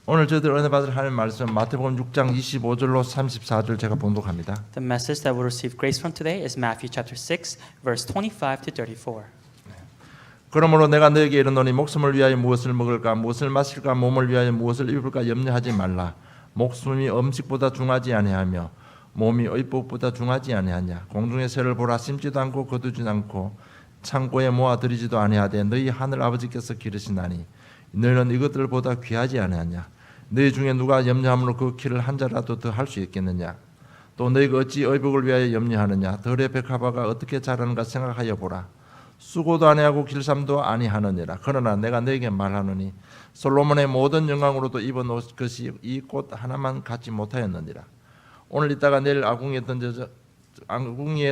오늘 저희들 은혜 받을 하나님 말씀 마태복음 6장 25절로 34절 제가 봉독합니다. The message that we'll receive grace from today is Matthew chapter 6, verse 25 to 34. 그러므로 내가 너에게 이르노니 목숨을 위하여 무엇을 먹을까 무엇을 마실까 몸을 위하여 무엇을 입을까 염려하지 말라. 목숨이 음식보다 중하지 아니하며 몸이 의복보다 중하지 아니하냐. 공중의 새를 보라 심지도 않고 거두지도 않고 창고에 모아들이지도 아니하되 너희 하늘 아버지께서 기르시나니 너희는 이것들보다 귀하지 아니하냐. 너희 중에 누가 염려함으로 그 키를 한 자라도 더 할 수 있겠느냐. 또 너희가 어찌 의복을 위하여 염려하느냐. 들의 백합화가 어떻게 자라는가 생각하여 보라. 수고도 아니하고 길쌈도 아니하느니라. 그러나 내가 너에게 말하노니 솔로몬의 모든 영광으로도 입은 옷 것이 이 꽃 하나만 갖지 못하였느니라. 오늘 있다가 내일 아궁이에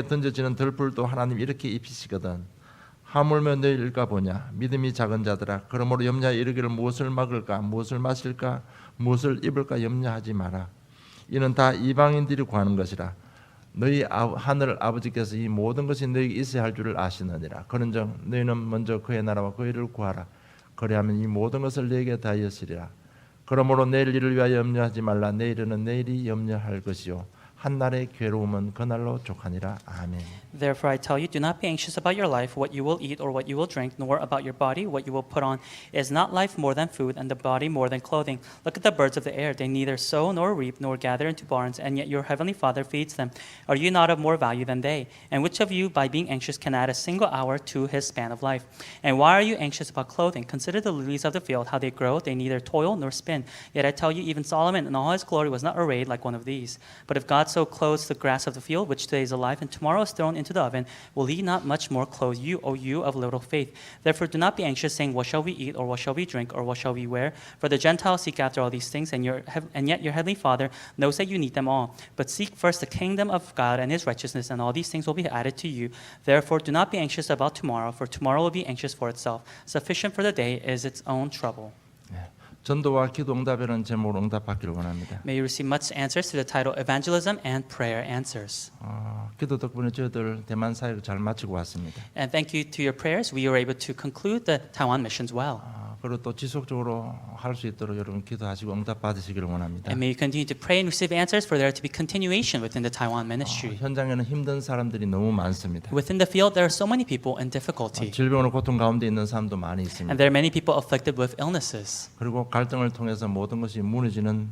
던져지는 들풀도 하나님 이렇게 입히시거든. 하물며 너희일까 보냐. 믿음이 작은 자들아. 그러므로 염려하여 이르기를 무엇을 먹을까 무엇을 마실까 무엇을 입을까 염려하지 마라. 이는 다 이방인들이 구하는 것이라. 너희 하늘 아버지께서 이 모든 것이 너희에게 있어야 할 줄을 아시느니라. 그런즉 너희는 먼저 그의 나라와 그의 일을 구하라. 그리하면 이 모든 것을 너희에게 다하였으리라. 그러므로 내일 일을 위하여 염려하지 말라. 내일은 내일이 염려할 것이요 한 날의 괴로움은 그날로 족하니라. 아멘. Therefore I tell you, do not be anxious about your life, what you will eat or what you will drink, nor about your body, what you will put on. Is not life more than food, and the body more than clothing? Look at the birds of the air. They neither sow nor reap nor gather into barns, and yet your heavenly Father feeds them. Are you not of more value than they? And which of you, by being anxious, can add a single hour to his span of life? And why are you anxious about clothing? Consider the lilies of the field, how they grow. They neither toil nor spin. Yet I tell you, even Solomon in all his glory was not arrayed like one of these. But if God so clothes the grass of the field, which today is alive and tomorrow is thrown into the oven, will he not much more clothe you, O you of little faith? Therefore do not be anxious, saying, what shall we eat, or what shall we drink, or what shall we wear? For the Gentiles seek after all these things, and yet your heavenly Father knows that you need them all. But seek first the kingdom of God and his righteousness, and all these things will be added to you. Therefore do not be anxious about tomorrow, for tomorrow will be anxious for itself. Sufficient for the day is its own trouble. 전도와 기도 응답이라는 제목으로 응답받기를 원합니다. May you receive much answers to the title Evangelism and Prayer Answers. 기도 덕분에 저희들 대만 사역을 잘 마치고 왔습니다. And thank you to your prayers, we were able to conclude the Taiwan missions well. 그리고 또 지속적으로 할 수 있도록 여러분 기도하시고 응답 받으시기를 원합니다. And may you continue to pray and receive answers for there to be continuation within the Taiwan ministry. 현장에는 힘든 사람들이 너무 많습니다. Within the field, there are so many people in difficulty. 질병으로 고통 가운데 있는 사람도 많이 있습니다. And there are many people afflicted with illnesses. 그리고 갈등을 통해서 모든 것이 무너지는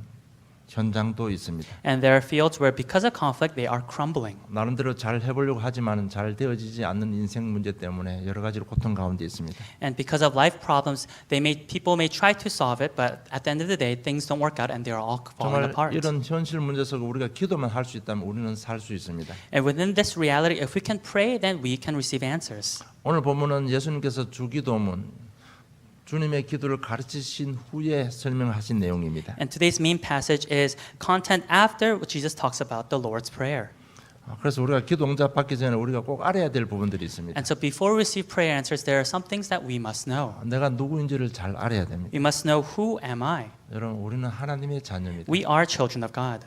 현장도 있습니다. And there are fields where because of conflict they are crumbling. 나름대로 잘 해보려고 하지만 잘 되어지지 않는 인생 문제 때문에 여러 가지로 고통 가운데 있습니다. And because of life problems, people may try to solve it, but at the end of the day, things don't work out and they are all falling 정말 apart. 이런 현실 문제 속에 우리가 기도만 할 수 있다면 우리는 살 수 있습니다. And within this reality, if we can pray, then we can receive answers. 오늘 본문은 예수님께서 주기도문 주님의 기도를 가르치신 후에 설명하신 내용입니다. And today's main passage is content after what Jesus talks about the Lord's Prayer. 그래서 우리가 기도 응답 받기 전에 우리가 꼭 알아야 될 부분들이 있습니다. And so before we receive prayer answers, there are some things that we must know. 내가 누구인지를 잘 알아야 됩니다. We must know who am I. 여러분 우리는 하나님의 자녀입니다. We are children of God.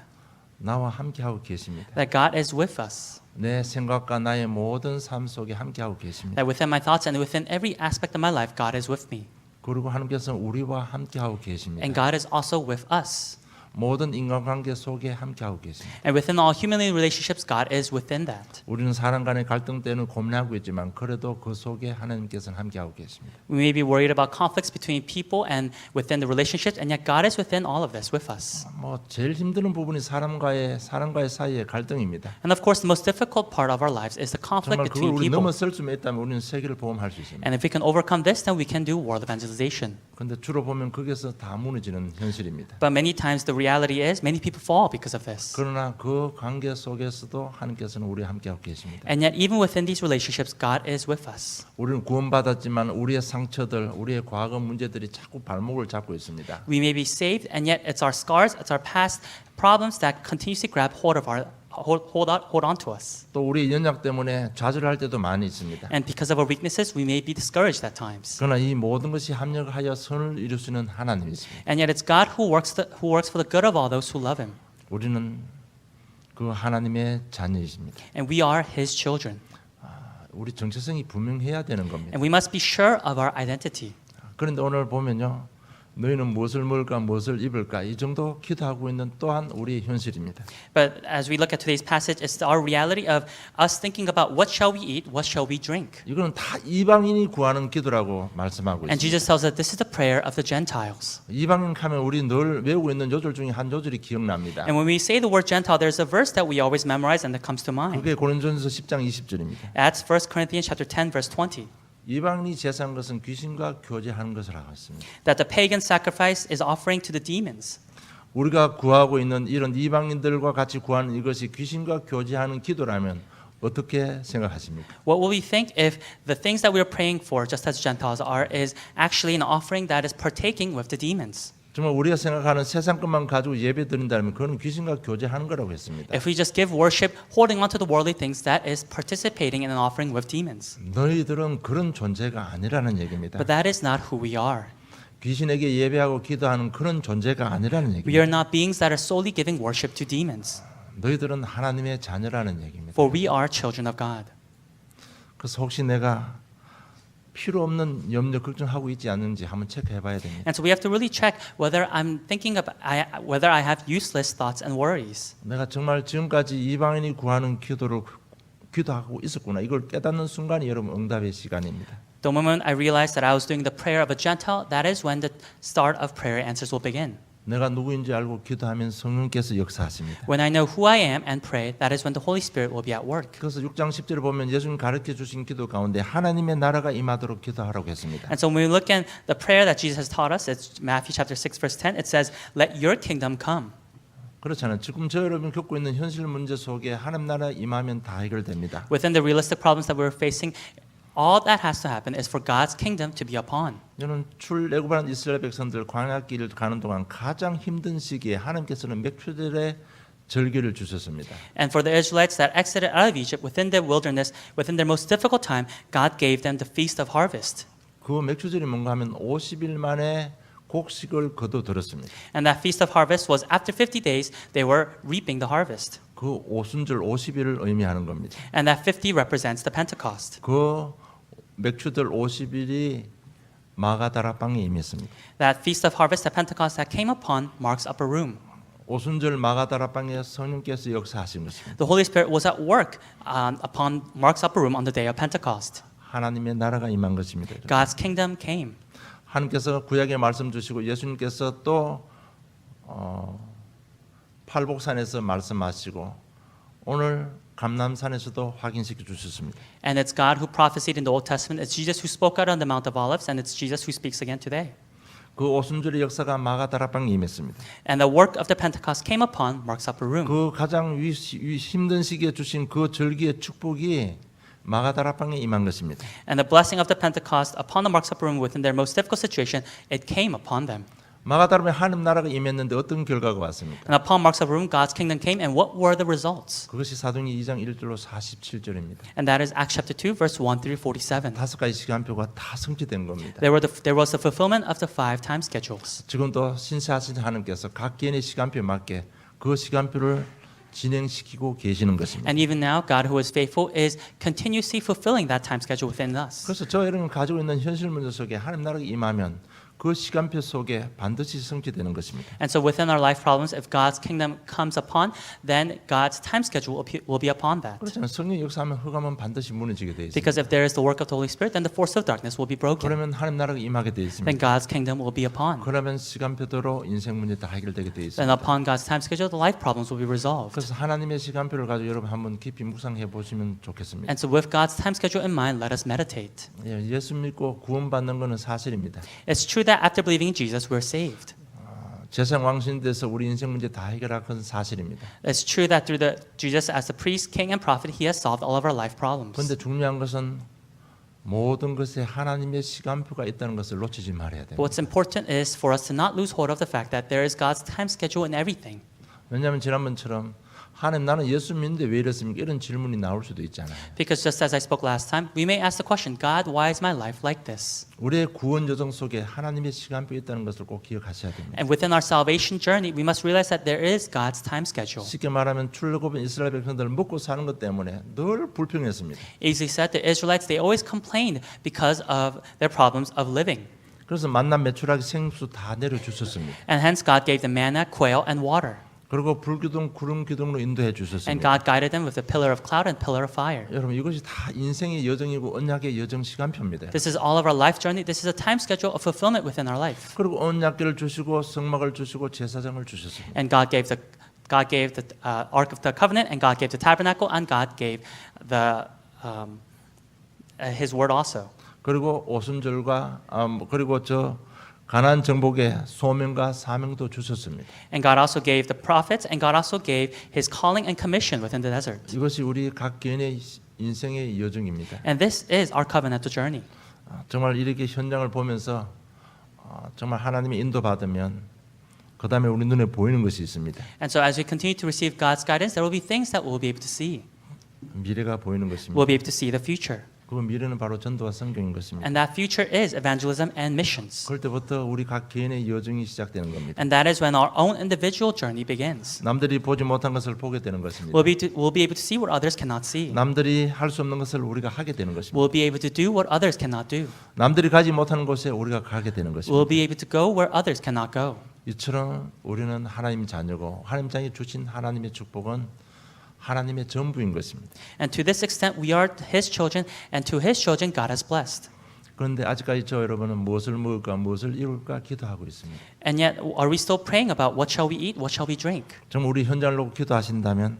나와 함께하고 계십니다. That God is with us. 내 생각과 나의 모든 삶 속에 함께하고 계십니다. That within my thoughts and within every aspect of my life, God is with me. 그리고 하나님께서는 우리와 함께하고 계십니다. And God is also with us. 모든 인간관계 속에 함께하고 계십니다. And within all human relationships, God is within that. 우리는 사람 간의 갈등 때문에 고민하고 있지만 그래도 그 속에 하나님께서는 함께하고 계십니다. We may be worried about conflicts between people and within the relationships, and yet God is within all of this with us. 제일 힘든 부분이 사람과의 사이의 갈등입니다. And of course, the most difficult part of our lives is the conflict 정말 그걸 between 우리 people. 넘어설 수 있다면 우리는 세계를 보험할 수 있습니다. And if we can overcome this, then we can do world evangelization. 근데 주로 보면 거기서 다 무너지는 현실입니다. But many times the reality is many people fall because of this. 그러나 그 관계 속에서도 하나님께서는 우리와 함께하고 계십니다. And yet even within these relationships, God is with us. 우리는 구원받았지만 우리의 상처들, 우리의 과거 문제들이 자꾸 발목을 잡고 있습니다. We may be saved, and yet it's our scars, it's our past problems that continuously grab hold on to us. 또 우리 연약 때문에 좌절할 때도 많이 있습니다. And because of our weaknesses, we may be discouraged at times. 그러나 이 모든 것이 합력하여 선을 이루시는 하나님이십니다. And yet it's God who works for the good of all those who love Him. 우리는 그 하나님의 자녀이십니다. And we are His children. 우리 정체성이 분명해야 되는 겁니다. And we must be sure of our identity. 그런데 오늘 보면요, 너희는 무엇을 먹을까 무엇을 입을까 이 정도 기도하고 있는 또한 우리의 현실입니다. But as we look at today's passage, it's our reality of us thinking about what shall we eat, what shall we drink. 이거는 다 이방인이 구하는 기도라고 말씀하고 And 있습니다. Jesus tells us this is the prayer of the Gentiles. 이방인 하면 우리 늘 외우고 있는 요절 중에 한 요절이 기억납니다. And when we say the word Gentile, there's a verse that we always memorize and that comes to mind. 그게 고린도전서 10장 20절입니다. That's 1 Corinthians chapter 10, verse 20. 이방인이 제사한 것은 귀신과 교제하는 것을 하고 있습니다. That the pagan sacrifice is offering to the demons. 우리가 구하고 있는 이런 이방인들과 같이 구하는 이것이 귀신과 교제하는 기도라면 어떻게 생각하십니까? What will we think if the things that we are praying for, just as Gentiles are, is actually an offering that is partaking with the demons? 정말 우리가 생각하는 세상 것만 가지고 예배 드린다면 그건 귀신과 교제하는 거라고 했습니다. If we just give worship holding on to the worldly things, that is participating in an offering with demons. 너희들은 그런 존재가 아니라는 얘기입니다. But that is not who we are. 귀신에게 예배하고 기도하는 그런 존재가 아니라는 We 얘기입니다. are not beings that are solely giving worship to demons. 너희들은 하나님의 자녀라는 얘기입니다. For we are children of God. 그래서 혹시 내가 필요 없는 염려 걱정하고 있지 않는지 한번 체크해 봐야 됩니다. And so we have to really check whether I'm thinking of whether I have useless thoughts and worries. 내가 정말 지금까지 이방인이 구하는 기도를 기도하고 있었구나. 이걸 깨닫는 순간이 여러분 응답의 시간입니다. The moment I realized that I was doing the prayer of a Gentile, that is when the start of prayer answers will begin. 내가 누구인지 알고 기도하면 성령께서 역사하십니다. When I know who I am and pray, that is when the Holy Spirit will be at work. 그래서 6장 10절을 보면 예수님 가르쳐 주신 기도 가운데 하나님의 나라가 임하도록 기도하라고 했습니다. And so when we look at the prayer that Jesus has taught us, it's Matthew chapter 6 verse 10, it says, "Let your kingdom come." 그렇잖아요. 지금 저 여러분 겪고 있는 현실 문제 속에 하나님 나라 임하면 다 해결됩니다. Within the realistic problems that we're facing, all that has to happen is for God's kingdom to be upon. 저는 출애굽한 이스라엘 백성들 광야길을 가는 동안 가장 힘든 시기에 하나님께서는 맥추절의 절기를 주셨습니다. And for the Israelites that exited out of Egypt within the wilderness, within their most difficult time, God gave them the feast of harvest. 그 맥추절이 뭔가 하면 50일 만에 곡식을 거둬들었습니다. And that feast of harvest was after 50 days, they were reaping the harvest. 그 오순절 50일을 의미하는 겁니다. And that 50 represents the Pentecost. 그 맥추절 50일이 마가다락방에 임했습니다. That feast of harvest at Pentecost that came upon Mark's upper room. 오순절 마가다락방에 성령께서 역사하신 것입니다. The Holy Spirit was at work upon Mark's upper room on the day of Pentecost. 하나님의 나라가 임한 것입니다. God's kingdom came. 하나님께서 구약에 말씀 주시고 예수님께서 또 팔복산에서 말씀하시고 오늘 감람산에서도 확인시켜 주셨습니다. And it's God who prophesied in the Old Testament. It's Jesus who spoke out on the Mount of Olives, and it's Jesus who speaks again today. 그 오순절의 역사가 마가다락방에 임했습니다. And the work of the Pentecost came upon Mark's upper room. 그 가장 힘든 시기에 주신 그 절기의 축복이 마가다락방에 임한 것입니다. And the blessing of the Pentecost upon the Mark's upper room within their most difficult situation, it came upon them. 마가다락방에 하나님 나라가 임했는데 어떤 결과가 왔습니까? And upon Mark's upper room, God's kingdom came, and what were the results? 그것이 사도행전 2장 1절로 47절입니다. And that is Acts chapter 2, verse 1 through 47. 다섯 가지 시간표가 다 성취된 겁니다. There was the fulfillment of the 5 time schedules. 지금도 신실하신 하나님께서 각 개인의 시간표에 맞게 그 시간표를 진행시키고 계시는 것입니다. And even now, God who is faithful is continuously fulfilling that time schedule within us. 그래서 저 여러분 가지고 있는 현실 문제 속에 하나님 나라가 임하면 그 시간표 속에 반드시 성취되는 것입니다. And so within our life problems, if God's kingdom comes upon, then God's time schedule will be upon that. 그렇잖아요. 성령 역사하면 흑암은 반드시 무너지게 돼 있습니다. Because if there is the work of the Holy Spirit, then the force of darkness will be broken. 그러면 하나님 나라가 임하게 돼 있습니다. Then God's kingdom will be upon. 그러면 시간표대로 인생 문제 다 해결되게 돼 Then 있습니다. upon God's time schedule, the life problems will be resolved. 그래서 하나님의 시간표를 가지고 여러분 한번 깊이 묵상해 보시면 좋겠습니다. And so with God's time schedule in mind, let us meditate. 예수 믿고 구원받는 것은 사실입니다. It's true that after believing in Jesus, we're saved. 제사장 왕신 돼서 우리 인생 문제 다 해결할 것은 사실입니다. It's true that through Jesus as the priest, king, and prophet, he has solved all of our life problems. 그런데 중요한 것은 모든 것에 하나님의 시간표가 있다는 것을 놓치지 말아야 But 됩니다. what's important is for us to not lose hold of the fact that there is God's time schedule in everything. 왜냐하면 지난번처럼 하나님 나는 예수 믿는데 왜 이랬습니까? 이런 질문이 나올 수도 있잖아요. Because just as I spoke last time, we may ask the question, God, why is my life like this? 우리의 구원 여정 속에 하나님의 시간표가 있다는 것을 꼭 기억하셔야 됩니다. And within our salvation journey, we must realize that there is God's time schedule. 쉽게 말하면 출애굽한 이스라엘 백성들 먹고 사는 것 때문에 늘 불평했습니다. Easily said, the Israelites, they always complained because of their problems of living. 그래서 만나 메추라기 생수 다 내려 주셨습니다. And hence God gave them manna, quail, and water. 그리고 불기둥 구름 기둥으로 인도해 And 주셨습니다. God guided them with a pillar of cloud and pillar of fire. 여러분 이것이 다 인생의 여정이고 언약의 여정 시간표입니다. This is all of our life journey. This is a time schedule of fulfillment within our life. 그리고 언약궤를 주시고 성막을 주시고 제사장을 주셨습니다. And God gave the Ark of the Covenant, and God gave the tabernacle, and God gave the His word also. 그리고 오순절과 그리고 저 가나안 정복의 소명과 사명도 주셨습니다. And God also gave the prophets, and God also gave His calling and commission within the desert. 이것이 우리 각 개인의 인생의 여정입니다. And this is our covenantal journey. 정말 이렇게 현장을 보면서 정말 하나님의 인도받으면 그 다음에 우리 눈에 보이는 것이 있습니다. And so as we continue to receive God's guidance, there will be things that we'll be able to see. 미래가 보이는 것입니다. We'll be able to see the future. 그 미래는 바로 전도와 성경인 것입니다. And that future is evangelism and missions. 그럴 때부터 우리 각 개인의 여정이 시작되는 겁니다. And that is when our own individual journey begins. 남들이 보지 못한 것을 보게 되는 것입니다. We'll be able to see what others cannot see. 남들이 할 수 없는 것을 우리가 하게 되는 것입니다. We'll be able to do what others cannot do. 남들이 가지 못하는 곳에 우리가 가게 되는 것입니다. We'll be able to go where others cannot go. 이처럼 우리는 하나님 자녀고 하나님 자녀 주신 하나님의 축복은 하나님의 전부인 것입니다. And to this extent, we are His children, and to His children, God has blessed. 그런데 아직까지 저 여러분은 무엇을 먹을까 무엇을 입을까 기도하고 있습니다. And yet, are we still praying about what shall we eat, what shall we drink? 정말 우리 현장을 놓고 기도하신다면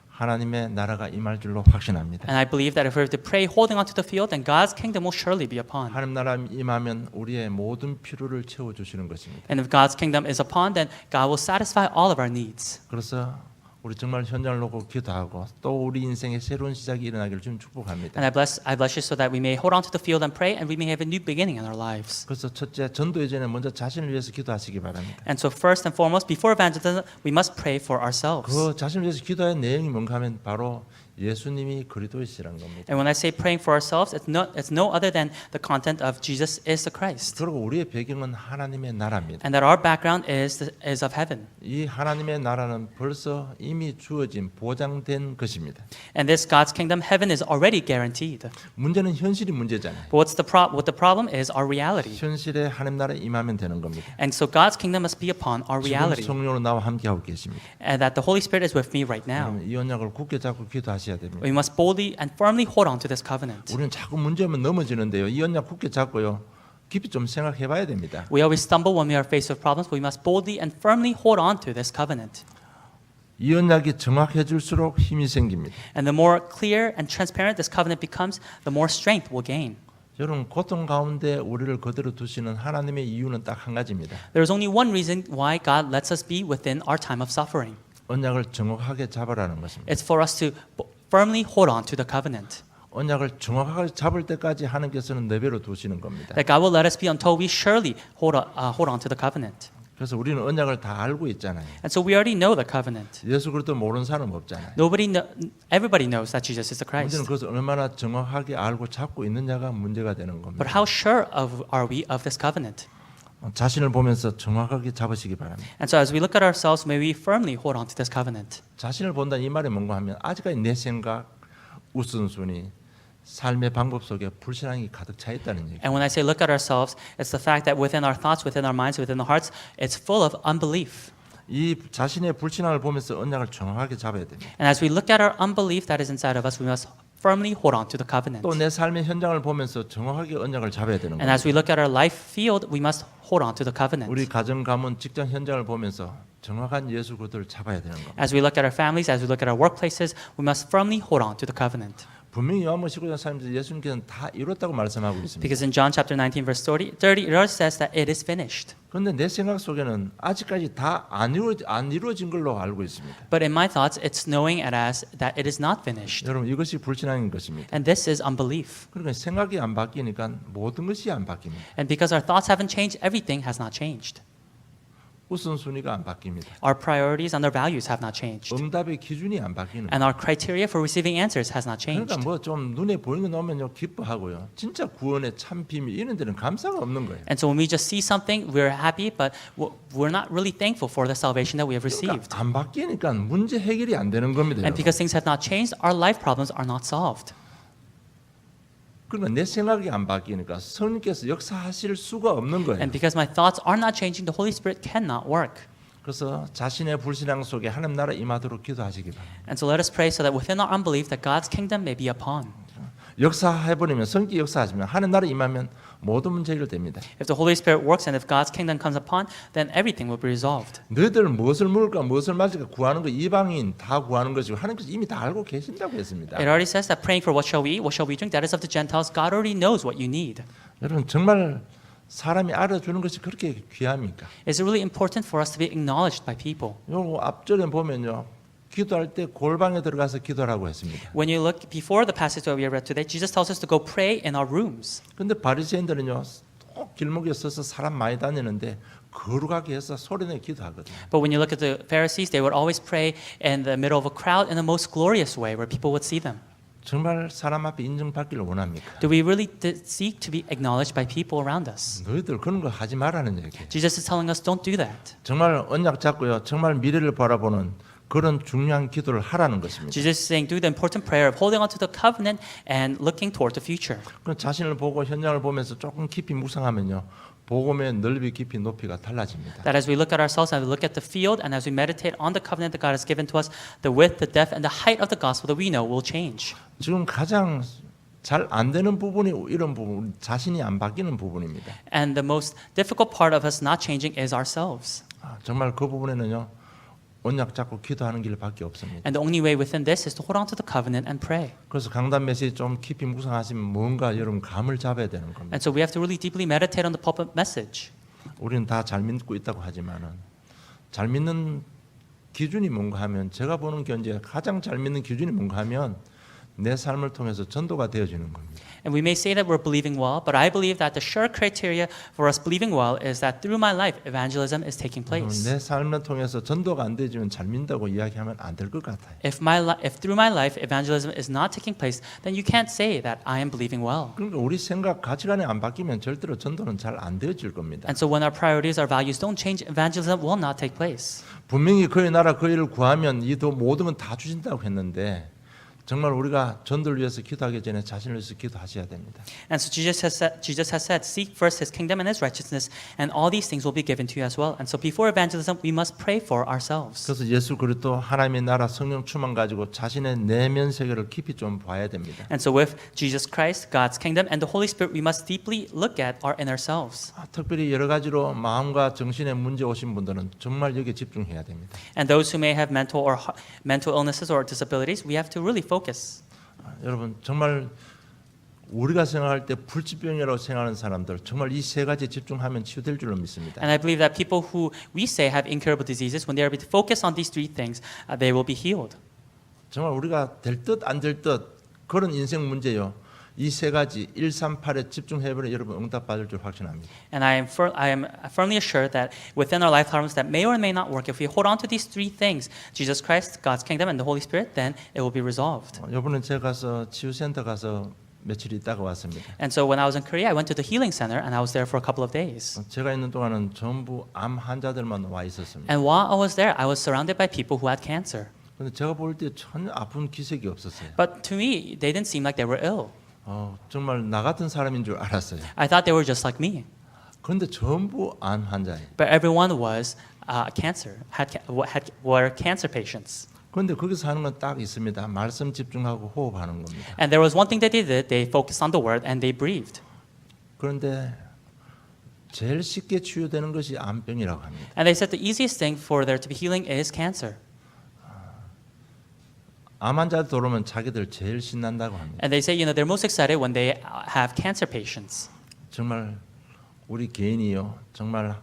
하나님의 나라가 임할 줄로 확신합니다. And I believe that if we were to pray holding onto the field, then God's kingdom will surely be upon. 하나님 나라 임하면 우리의 모든 필요를 채워 주시는 것입니다. And if God's kingdom is upon, then God will satisfy all of our needs. 그래서 우리 정말 현장을 놓고 기도하고 또 우리 인생의 새로운 시작이 일어나기를 좀 축복합니다. And I bless you so that we may hold on to the field and pray, and we may have a new beginning in our lives. 그래서 첫째 전도의 전에 먼저 자신을 위해서 기도하시기 바랍니다. And so first and foremost, before evangelism, we must pray for ourselves. 그 자신을 위해서 기도할 내용이 뭔가 하면 바로 예수님이 그리스도이시라는 겁니다. And when I say praying for ourselves, it's no other than the content of Jesus is the Christ. 그리고 우리의 배경은 하나님의 나라입니다. And that our background is of heaven. 이 하나님의 나라는 벌써 이미 주어진 보장된 것입니다. And this God's kingdom, heaven is already guaranteed. 문제는 현실이 문제잖아요. But what the problem is our reality. 현실에 하나님 나라에 임하면 되는 겁니다. And so God's kingdom must be upon our 지금 reality. 성령으로 나와 함께하고 계십니다. And that the Holy Spirit is with me right now. 이 언약을 굳게 잡고 기도하셔야 됩니다. We must boldly and firmly hold on to this covenant. 우리는 자꾸 문제면 넘어지는데요. 이 언약 굳게 잡고요. 깊이 좀 생각해봐야 됩니다. We always stumble when we are faced with problems, but we must boldly and firmly hold on to this covenant. 이 언약이 정확해질수록 힘이 생깁니다. And the more clear and transparent this covenant becomes, the more strength we'll gain. 여러분 고통 가운데 우리를 그대로 두시는 하나님의 이유는 딱 한 가지입니다. There is only one reason why God lets us be within our time of suffering. 언약을 정확하게 잡으라는 것입니다. It's for us to firmly hold on to the covenant. 언약을 정확하게 잡을 때까지 하나님께서는 내버려 두시는 겁니다. That God will let us be until we surely hold on to the covenant. 그래서 우리는 언약을 다 알고 있잖아요. And so we already know the covenant. 예수 그리스도 모르는 사람 없잖아요. Everybody knows that Jesus is the 문제는 Christ. 그것을 얼마나 정확하게 알고 잡고 있느냐가 문제가 되는 겁니다. But how sure are we of this covenant? 자신을 보면서 정확하게 잡으시기 바랍니다. And so as we look at ourselves, may we firmly hold on to this covenant. 자신을 본다 이 말이 뭔가 하면 아직까지 내 생각, 우선순위, 삶의 방법 속에 불신앙이 가득 차 있다는 얘기. And when I say look at ourselves, it's the fact that within our thoughts, within our minds, within the hearts, it's full of unbelief. 이 자신의 불신앙을 보면서 언약을 정확하게 잡아야 됩니다. And as we look at our unbelief that is inside of us, we must firmly hold on to the covenant. 또 내 삶의 현장을 보면서 정확하게 언약을 잡아야 되는 And 거예요. as we look at our life field, we must hold on to the covenant. 우리 가정, 가문, 직장 현장을 보면서 정확한 예수 그리스도를 잡아야 되는 겁니다. As we look at our families, as we look at our workplaces, we must firmly hold on to the covenant. 분명히 요한복음 19장 3절 예수님께서는 다 이뤘다고 말씀하고 있습니다. Because in John chapter 19 verse 30 it already says that it is finished. 그런데 내 생각 속에는 아직까지 다 안 이루어진 걸로 알고 있습니다. But in my thoughts, it's knowing it as that it is not finished. 여러분 이것이 불신앙인 것입니다. And this is unbelief. 그러니까 생각이 안 바뀌니까 모든 것이 안 바뀝니다. And because our thoughts haven't changed, everything has not changed. 우선순위가 안 바뀝니다. Our priorities and our values have not changed. 응답의 기준이 안 바뀌는 And our criteria for receiving answers has not changed. 그러니까 뭐 좀 눈에 보이는 거 나오면요 기뻐하고요. 진짜 구원의 참 비밀 이런 데는 감사가 없는 거예요. And so when we just see something, we're happy, but we're not really thankful for the salvation that we have received. 그러니까 안 바뀌니까 문제 해결이 안 되는 겁니다. And because things have not changed, our life problems are not solved. 그러니까 내 생각이 안 바뀌니까 성령께서 역사하실 수가 없는 거예요. And because my thoughts are not changing, the Holy Spirit cannot work. 그래서 자신의 불신앙 속에 하나님 나라 임하도록 기도하시기 바랍니다. And so let us pray so that within our unbelief that God's kingdom may be upon. 역사해버리면 성기 역사하시면 하나님 나라 임하면 모든 문제 해결됩니다. If the Holy Spirit works and if God's kingdom comes upon, then everything will be resolved. 너희들 무엇을 먹을까 무엇을 마실까 구하는 거 이방인 다 구하는 것이고 하나님께서 이미 다 알고 계신다고 했습니다. It already says that praying for what shall we eat, what shall we drink, that is of the Gentiles. God already knows what you need. 여러분 정말 사람이 알아주는 것이 그렇게 귀합니까? It's really important for us to be acknowledged by people. 요 앞절에 보면요. 기도할 때 골방에 들어가서 기도하라고 했습니다. When you look before the passage that we read today, Jesus tells us to go pray in our rooms. 근데 바리새인들은요. 또 길목에 서서 사람 많이 다니는데 거룩하게 해서 소리내 기도하거든요. But when you look at the Pharisees, they would always pray in the middle of a crowd in the most glorious way where people would see them. 정말 사람 앞에 인정받기를 원합니까? Do we really seek to be acknowledged by people around us? 너희들 그런 거 하지 말라는 얘기예요. Jesus is telling us don't do that. 정말 언약 잡고요. 정말 미래를 바라보는 그런 중요한 기도를 하라는 것입니다. Jesus is saying do the important prayer of holding on to the covenant and looking toward the future. 그 자신을 보고 현장을 보면서 조금 깊이 묵상하면요. 복음의 넓이 깊이 높이가 달라집니다. That as we look at ourselves and we look at the field and as we meditate on the covenant that God has given to us, the width, the depth, and the height of the gospel that we know will change. 지금 가장 잘 안 되는 부분이 이런 부분, 자신이 안 바뀌는 부분입니다. And the most difficult part of us not changing is ourselves. 정말 그 부분에는요. 언약 잡고 기도하는 길밖에 없습니다. And the only way within this is to hold on to the covenant and pray. 그래서 강단 메시지 좀 깊이 묵상하시면 뭔가 여러분 감을 잡아야 되는 겁니다. And so we have to really deeply meditate on the pulpit message. 우리는 다 잘 믿고 있다고 하지만은 잘 믿는 기준이 뭔가 하면 제가 보는 견제 가장 잘 믿는 기준이 뭔가 하면 내 삶을 통해서 전도가 되어지는 겁니다. And we may say that we're believing well, but I believe that the sure criteria for us believing well is that through my life, evangelism is taking place. 내 삶을 통해서 전도가 안 되지만 잘 믿는다고 이야기하면 안 될 것 같아요. If through my life evangelism is not taking place, then you can't say that I am believing well. 그러니까 우리 생각 가치관이 안 바뀌면 절대로 전도는 잘 안 되어질 겁니다. And so when our priorities, our values don't change, evangelism will not take place. 분명히 그의 나라 그 일을 구하면 이 더 모든 건 다 주신다고 했는데 정말 우리가 전도를 위해서 기도하기 전에 자신을 위해서 기도하셔야 됩니다. And so Jesus has said, seek first His kingdom and His righteousness, and all these things will be given to you as well. And so before evangelism, we must pray for ourselves. 그래서 예수 그리스도 하나님의 나라 성령 충만 가지고 자신의 내면 세계를 깊이 좀 봐야 됩니다. And so with Jesus Christ, God's kingdom, and the Holy Spirit, we must deeply look at our inner selves. 특별히 여러 가지로 마음과 정신에 문제 오신 분들은 정말 여기에 집중해야 됩니다. And those who may have mental illnesses or disabilities, we have to really focus. 여러분 정말 우리가 생각할 때 불치병이라고 생각하는 사람들 정말 이 세 가지에 집중하면 치유될 줄로 믿습니다. And I believe that people who we say have incurable diseases, when they are able to focus on these three things, they will be healed. 정말 우리가 될 듯 안 될 듯 그런 인생 문제요. 이 세 가지 138에 집중해버려 여러분 응답 받을 줄 확신합니다. And I am firmly assured that within our lifetimes that may or may not work, if we hold on to these three things, Jesus Christ, God's kingdom, and the Holy Spirit, then it will be resolved. 이번에 제가 가서 치유센터 가서 며칠 있다가 왔습니다. And so when I was in Korea, I went to the healing center and I was there for a couple of days. 제가 있는 동안은 전부 암 환자들만 와 있었습니다. And while I was there, I was surrounded by people who had cancer. 근데 제가 볼 때 전혀 아픈 기색이 없었어요. But to me, they didn't seem like they were ill. 정말 나 같은 사람인 줄 알았어요. I thought they were just like me. 그런데 전부 암 환자예요. But everyone was were cancer patients. 그런데 거기서 하는 건 딱 있습니다. 말씀 집중하고 호흡하는 겁니다. And there was one thing that they did. They focused on the word and they breathed. 그런데 제일 쉽게 치유되는 것이 암병이라고 합니다. And they said the easiest thing for there to be healing is cancer. 암 환자들 들어오면 자기들 제일 신난다고 합니다. And they say, they're most excited when they have cancer patients. 정말 우리 개인이요. 정말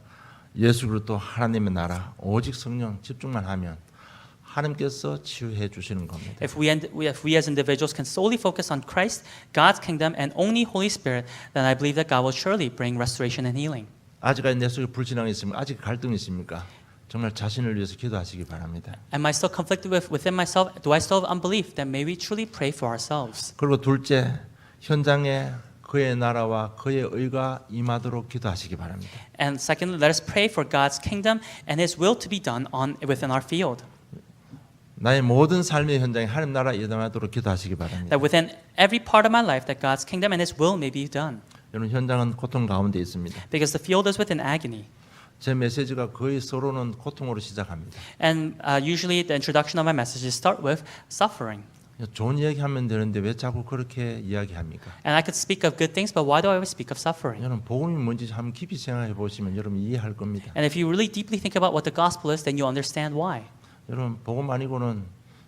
예수 그리스도 하나님의 나라 오직 성령 집중만 하면 하나님께서 치유해 주시는 겁니다. If we as individuals can solely focus on Christ, God's kingdom, and only Holy Spirit, then I believe that God will surely bring restoration and healing. 아직까지 내 속에 불신앙이 있습니까? 아직 갈등이 있습니까? 정말 자신을 위해서 기도하시기 바랍니다. Am I still conflicted within myself? Do I still have unbelief? Then may we truly pray for ourselves. 그리고 둘째, 현장에 그의 나라와 그의 의가 임하도록 기도하시기 바랍니다. And secondly, let us pray for God's kingdom and His will to be done within our field. 나의 모든 삶의 현장에 하나님 나라 일어나도록 기도하시기 바랍니다. that within every part of my life that God's kingdom and His will may be done. 여러분 현장은 고통 가운데 있습니다. Because the field is within agony. 제 메시지가 거의 서로는 고통으로 시작합니다. And usually the introduction of my messages start with suffering. 좋은 이야기하면 되는데 왜 자꾸 그렇게 이야기합니까? And I could speak of good things, but why do I always speak of suffering? 여러분 복음이 뭔지 한번 깊이 생각해 보시면 여러분 이해할 겁니다. And if you really deeply think about what the gospel is, then you'll understand why. 여러분 복음 아니고는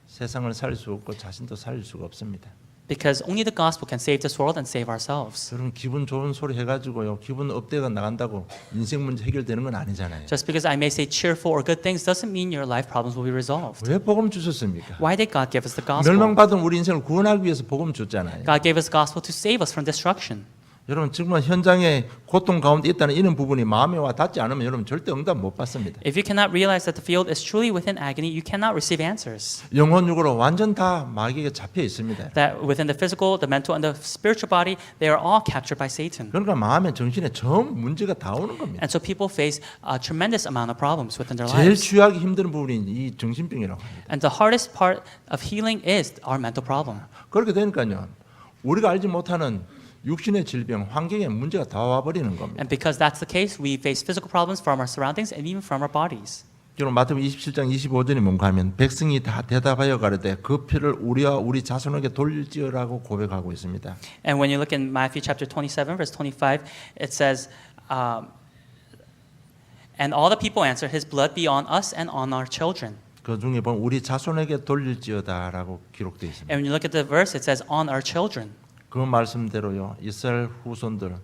세상을 살릴 수 없고 자신도 살릴 수가 없습니다. Because only the gospel can save this world and save ourselves. 여러분 기분 좋은 소리 해가지고요 기분 업대가 나간다고 인생 문제 해결되는 건 아니잖아요. Just because I may say cheerful or good things doesn't mean your life problems will be resolved. 왜 복음 주셨습니까? Why did God give us the gospel? 멸망받은 우리 인생을 구원하기 위해서 복음 줬잖아요. God gave us the gospel to save us from destruction. 여러분 지금 현장에 고통 가운데 있다는 이런 부분이 마음에 와 닿지 않으면 여러분 절대 응답 못 받습니다. If you cannot realize that the field is truly within agony, you cannot receive answers. 영혼육으로 완전 다 마귀에게 잡혀 있습니다. That within the physical, the mental, and the spiritual body, they are all captured by Satan. 그러니까 마음에 정신에 전 문제가 다 오는 겁니다. And so people face a tremendous amount of problems within their 제일 lives. 취하기 힘든 부분이 이 정신병이라고 합니다. And the hardest part of healing is our mental problem. 그렇게 되니까요 우리가 알지 못하는 육신의 질병, 환경에 문제가 다 와버리는 겁니다. And because that's the case, we face physical problems from our surroundings and even from our bodies. 여러분 마태복음 27장 25절에 뭔가 하면 백성이 다 대답하여 가로되 그 피를 우리와 우리 자손에게 돌릴지어라고 고백하고 있습니다. And when you look in Matthew chapter 27, verse 25, it says, and all the people answered, his blood be on us and on our children. 그 중에 보면 우리 자손에게 돌릴지어다라고 기록되어 있습니다. And when you look at the verse, it says, on our children. 그 말씀대로요 이스라엘 후손들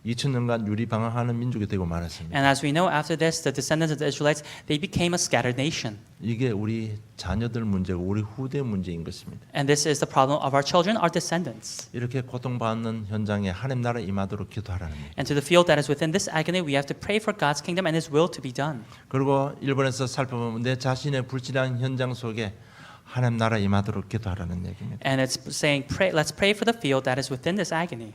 2000년간 유리방황하는 민족이 되고 말았습니다. And as we know, after this, the descendants of the Israelites, they became a scattered nation. 이게 우리 자녀들 문제고 우리 후대 문제인 것입니다. And this is the problem of our children, our descendants. 이렇게 고통받는 현장에 하나님 나라 임하도록 기도하라는 겁니다. And to the field that is within this agony, we have to pray for God's kingdom and His will to be done. 그리고 일본에서 살펴보면 내 자신의 불신한 현장 속에 하나님 나라 임하도록 기도하라는 얘기입니다. And it's saying, let's pray for the field that is within this agony.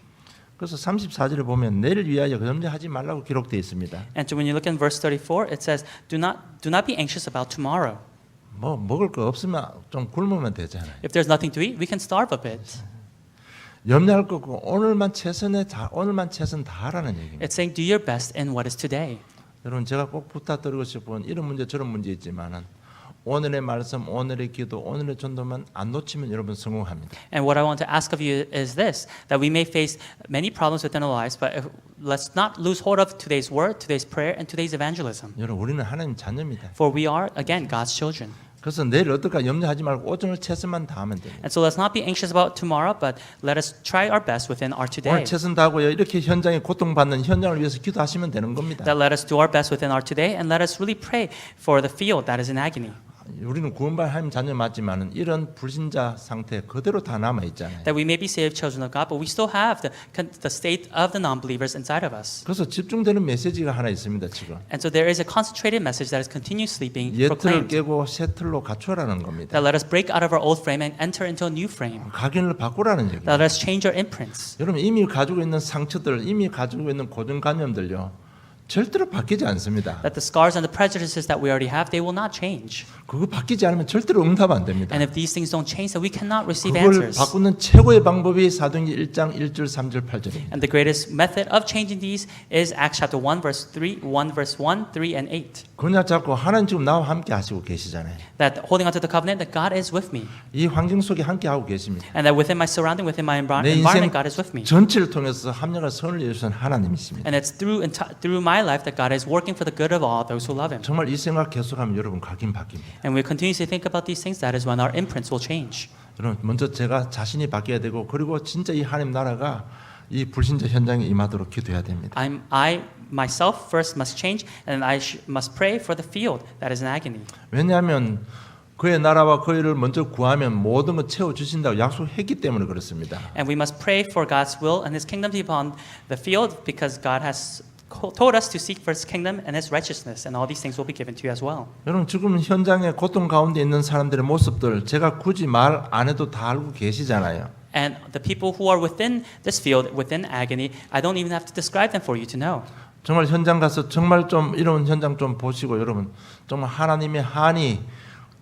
그래서 34절에 보면 내일 위하여 염려하지 말라고 기록되어 있습니다. And so when you look in verse 34, it says, do not be anxious about tomorrow. 뭐 먹을 거 없으면 좀 굶으면 되잖아요. If there's nothing to eat, we can starve a bit. 염려할 거 없고 오늘만 최선 다하라는 얘기입니다. It's saying, do your best in what is today. 여러분 제가 꼭 부탁드리고 싶은 이런 문제 저런 문제 있지만은 오늘의 말씀, 오늘의 기도, 오늘의 전도만 안 놓치면 여러분 성공합니다. And what I want to ask of you is this, that we may face many problems within our lives, but let's not lose hold of today's word, today's prayer, and today's evangelism. 여러분 우리는 하나님 자녀입니다. For we are, again, God's children. 그래서 내일 어떨까 염려하지 말고 오늘 최선만 다하면 됩니다. And so let's not be anxious about tomorrow, but let us try our best within our today. 오늘 최선 다하고요. 이렇게 현장에 고통받는 현장을 위해서 기도하시면 되는 겁니다. That let us do our best within our today, and let us really pray for the field that is in agony. 우리는 구원받은 하나님 자녀 맞지만은 이런 불신자 상태 그대로 다 남아 있잖아요. That we may be saved children of God, but we still have the state of the non-believers inside of us. 그래서 집중되는 메시지가 하나 있습니다 지금. And so there is a concentrated message that is continuously being 옛 틀을 proclaimed. 깨고 새 틀로 갖추라는 겁니다. That let us break out of our old frame and enter into a new frame. 각인을 바꾸라는 얘기입니다. That let us change our imprints. 여러분 이미 가지고 있는 상처들, 이미 가지고 있는 고정관념들요. 절대로 바뀌지 않습니다. That the scars and the prejudices that we already have, they will not change. 그거 바뀌지 않으면 절대로 응답 안 됩니다. And if these things don't change, then we cannot receive 그걸 answers. 바꾸는 최고의 방법이 사도행전 1장 1절 3절 8절입니다. And the greatest method of changing these is Acts chapter 1 verse 1 verse 1, 3 and 8. 그냥 잡고 하나님 지금 나와 함께 하시고 계시잖아요. That holding on to the covenant that God is with me. 이 환경 속에 함께 하고 계십니다. And that within my surrounding, within my 내 인생 environment, God is with me. 전체를 통해서 합력을 선을 이루신 하나님이십니다. And it's through my life that God is working for the good of all those who love Him. 정말 이 생각 계속하면 여러분 각인 바뀝니다. And we continuously think about these things. That is when our imprints will change. 여러분 먼저 제가 자신이 바뀌어야 되고 그리고 진짜 이 하나님 나라가 이 불신자 현장에 임하도록 기도해야 됩니다. I myself first must change, and I must pray for the field that is in agony. 왜냐하면 그의 나라와 그의를 먼저 구하면 모든 것 채워 주신다고 약속했기 때문에 그렇습니다. And we must pray for God's will and His kingdom to be upon the field, because God has told us to seek first His kingdom and His righteousness, and all these things will be given to you as well. 여러분 지금 현장에 고통 가운데 있는 사람들의 모습들 제가 굳이 말 안 해도 다 알고 계시잖아요. And the people who are within this field, within agony, I don't even have to describe them for you to know. 정말 현장 가서 정말 좀 이런 현장 좀 보시고 여러분 정말 하나님의 한이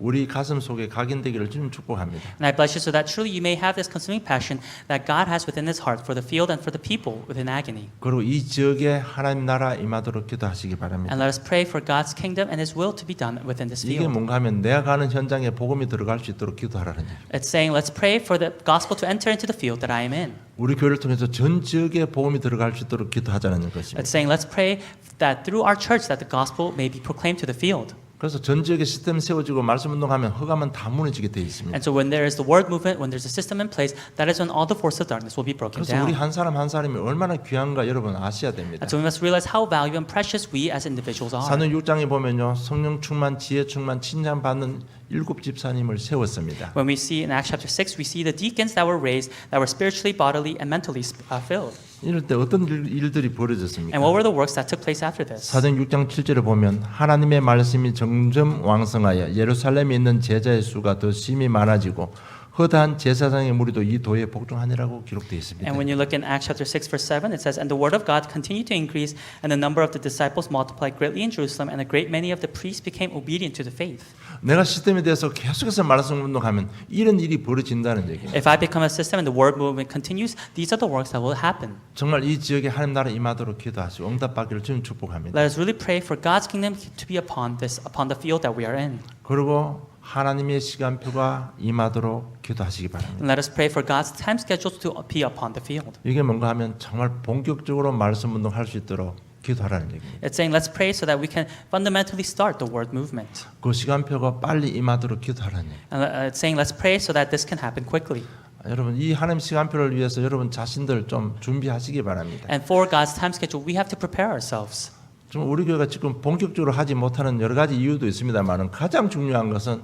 우리 가슴 속에 각인되기를 주님 축복합니다. And I bless you so that truly you may have this consuming passion that God has within His heart for the field and for the people within agony. 그리고 이 지역에 하나님 나라 임하도록 기도하시기 바랍니다. And let us pray for God's kingdom and His will to be done within this 이게 field. 뭔가 하면 내가 가는 현장에 복음이 들어갈 수 있도록 기도하라는 얘기예요. It's saying, let's pray for the gospel to enter into the field that I am in. 우리 교회를 통해서 전 지역에 복음이 들어갈 수 있도록 기도하자는 것입니다. It's saying, let's pray that through our church that the gospel may be proclaimed to the field. 그래서 전 지역에 시스템 세워지고 말씀 운동하면 허가면 다 무너지게 돼 있습니다. And so when there is the word movement, when there's a system in place, that is when all the forces of darkness will be broken 그래서 우리 down. 한 사람 한 사람이 얼마나 귀한가 여러분 아셔야 됩니다. And so we must realize how valuable and precious we as individuals are. 사도행 6장에 보면요 성령 충만, 지혜 충만, 칭찬 받는 7 집사님을 세웠습니다. When we see in Acts chapter 6, we see the deacons that were raised that were spiritually, bodily, and mentally filled. 이럴 때 어떤 일들이 벌어졌습니까? And what were the works that took place after this? 사도행 6장 7절에 보면 하나님의 말씀이 점점 왕성하여 예루살렘에 있는 제자의 수가 더 심히 많아지고 허다한 제사장의 무리도 이 도에 복종하니라고 기록되어 있습니다. And when you look in Acts chapter 6 verse 7, it says, And the word of God continued to increase, and the number of the disciples multiplied greatly in Jerusalem, and a great many of the priests became obedient to the faith. 내가 시스템에 대해서 계속해서 말씀 운동하면 이런 일이 벌어진다는 얘기입니다. If I become a system and the word movement continues, these are the works that will happen. 정말 이 지역에 하나님 나라 임하도록 기도하시고 응답받기를 주님 축복합니다. Let us really pray for God's kingdom to be upon the field that we are in. 그리고 하나님의 시간표가 임하도록 기도하시기 바랍니다. And let us pray for God's time schedule to be upon the field. 이게 뭔가 하면 정말 본격적으로 말씀 운동할 수 있도록 기도하라는 얘기입니다. It's saying let's pray so that we can fundamentally start the word movement. 그 시간표가 빨리 임하도록 기도하라는 얘기입니다. And it's saying let's pray so that this can happen quickly. 여러분 이 하나님 시간표를 위해서 여러분 자신들 좀 준비하시기 바랍니다. And for God's time schedule, we have to prepare ourselves. 좀 우리 교회가 지금 본격적으로 하지 못하는 여러 가지 이유도 있습니다만 가장 중요한 것은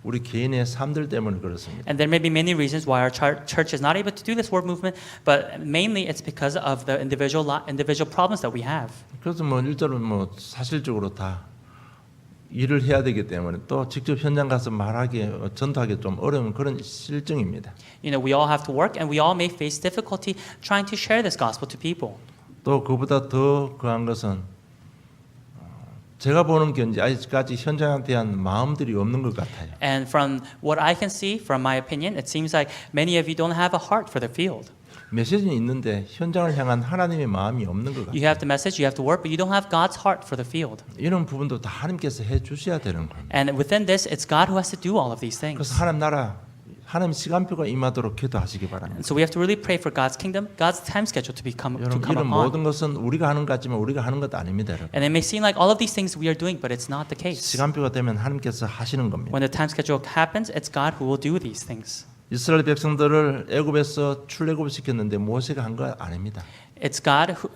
우리 개인의 삶들 때문에 그렇습니다. And there may be many reasons why our church is not able to do this word movement, but mainly it's because of the individual problems that we have. 그래서 뭐 일절은 뭐 사실적으로 다 일을 해야 되기 때문에 또 직접 현장 가서 말하기 전도하기 좀 어려운 그런 실정입니다. You know, we all have to work, and we all may face difficulty trying to share this gospel to people. 또 그보다 더 그한 것은 제가 보는 견지 아직까지 현장에 대한 마음들이 없는 것 같아요. And from what I can see, from my opinion, it seems like many of you don't have a heart for the field. 메시지는 있는데 현장을 향한 하나님의 마음이 없는 것 같아요. You have the message, you have the word, but you don't have God's heart for the field. 이런 부분도 다 하나님께서 해 주셔야 되는 겁니다. And within this, it's God who has to do all of these things. 그래서 하나님 나라 하나님 시간표가 임하도록 기도하시기 바랍니다. And so we have to really pray for God's kingdom, God's time schedule to come 여러분 이런 upon. 모든 것은 우리가 하는 것 같지만 우리가 하는 것 아닙니다. 여러분. And it may seem like all of these things we are doing, but it's not the case. 시간표가 되면 하나님께서 하시는 겁니다. When the time schedule happens, it's God who will do these things. 이스라엘 백성들을 애굽에서 출애굽시켰는데 모세가 한 거 아닙니다. It's God who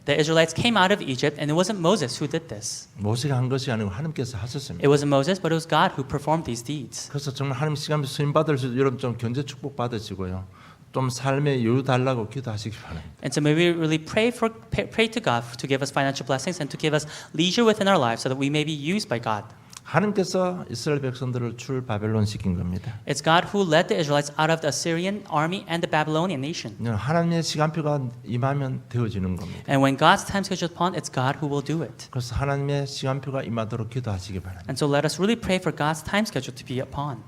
the Israelites came out of Egypt, and it wasn't Moses who did this. 모세가 한 것이 아니고 하나님께서 하셨습니다. It wasn't Moses, but it was God who performed these deeds. 그래서 정말 하나님 시간표 쓰임 받을 수 여러분 좀 견제 축복 받으시고요. 좀 삶의 여유 달라고 기도하시기 바랍니다. And so may we really pray to God to give us financial blessings and to give us leisure within our lives so that we may be used by God. 하나님께서 이스라엘 백성들을 출 바벨론 시킨 겁니다. It's God who led the Israelites out of the Assyrian army and the Babylonian nation. 하나님의 시간표가 임하면 되어지는 겁니다. And when God's time schedule is upon, it's God who will do it. 그래서 하나님의 시간표가 임하도록 기도하시기 바랍니다. And so let us really pray for God's time schedule to be upon.